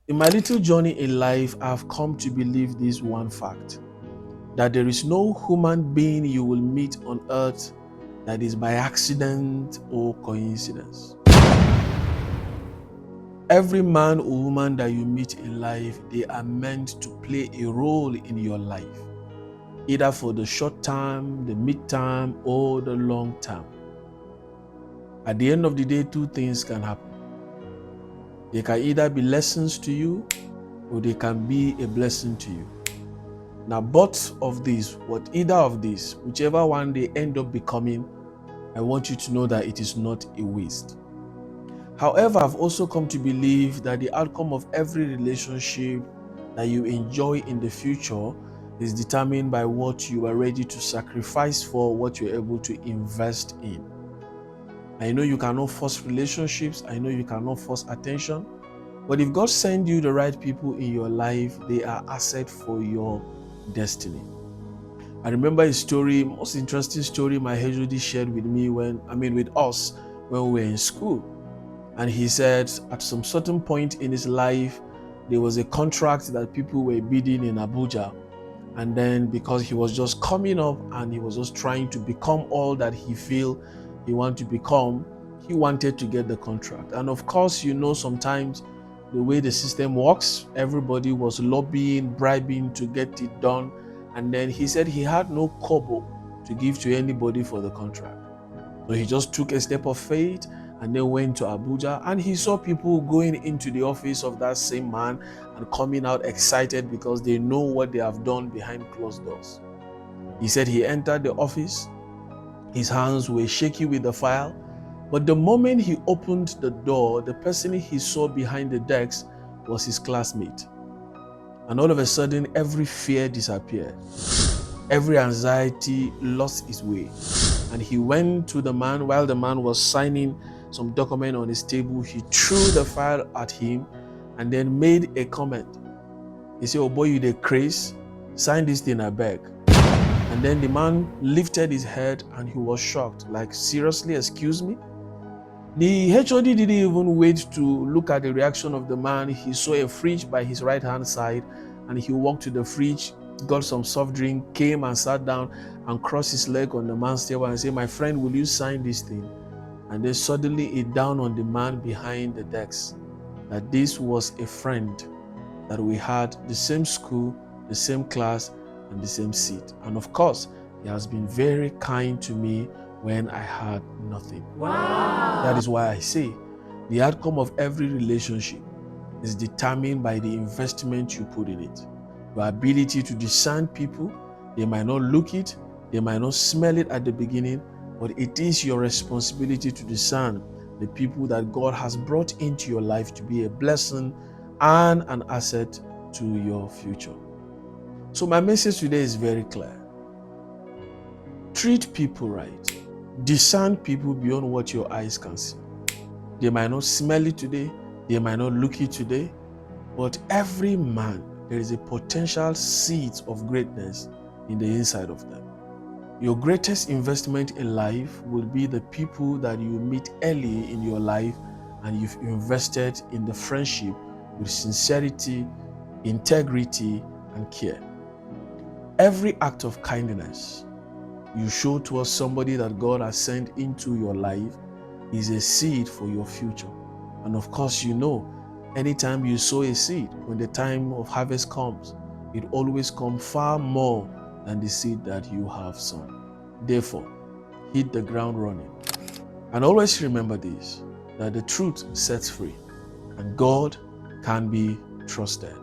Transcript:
In my little journey in life, I've come to believe this one fact, that there is no human being you will meet on earth that is by accident or coincidence. Every man or woman that you meet in life, they are meant to play a role in your life, either for the short term, the mid-term, or the long term. At the end of the day, two things can happen. They can either be lessons to you, or they can be a blessing to you. Now, both of these, either of these, whichever one they end up becoming, I want you to know that it is not a waste. However, I've also come to believe that the outcome of every relationship that you enjoy in the future is determined by what you are ready to sacrifice for, what you're able to invest in. I know you cannot force relationships. I know you cannot force attention. But if God sends you the right people in your life, they are asset for your destiny. I remember a story, most interesting story my HOD shared with me with us when we were in school. And he said at some certain point in his life, there was a contract that people were bidding in Abuja. And then because he was just coming up and he was just trying to become all that he feel he wanted to become, he wanted to get the contract. And of course, sometimes the way the system works, everybody was lobbying, bribing to get it done. And then he said he had no kobo to give to anybody for the contract. So he just took a step of faith and then went to Abuja, and he saw people going into the office of that same man and coming out excited because they know what they have done behind closed doors. He said he entered the office, his hands were shaky with the file, but the moment he opened the door, the person he saw behind the desk was his classmate. And all of a sudden, every fear disappeared. Every anxiety lost its way. And he went to the man while the man was signing some document on his table. He threw the file at him and then made a comment. He said, "Oh boy, you the craze, sign this thing, I beg." And then the man lifted his head and he was shocked. Like, seriously, excuse me? The HOD didn't even wait to look at the reaction of the man. He saw a fridge by his right hand side and he walked to the fridge, got some soft drink, came and sat down and crossed his leg on the man's table and said, "My friend, will you sign this thing?" And then suddenly it dawned on the man behind the desk that this was a friend that we had the same school, the same class, and the same seat. And of course, he has been very kind to me when I had nothing. Wow. That is why I say the outcome of every relationship is determined by the investment you put in it. Your ability to discern people, they might not look it, they might not smell it at the beginning, but it is your responsibility to discern the people that God has brought into your life to be a blessing and an asset to your future. So my message today is very clear. Treat people right. Discern people beyond what your eyes can see. They might not smell it today, they might not look it today, but every man, there is a potential seed of greatness in the inside of them. Your greatest investment in life will be the people that you meet early in your life and you've invested in the friendship with sincerity, integrity, and care. Every act of kindness you show towards somebody that God has sent into your life is a seed for your future. And of course, anytime you sow a seed, when the time of harvest comes, it always comes far more than the seed that you have sown. Therefore, hit the ground running. And always remember this, that the truth sets free and God can be trusted.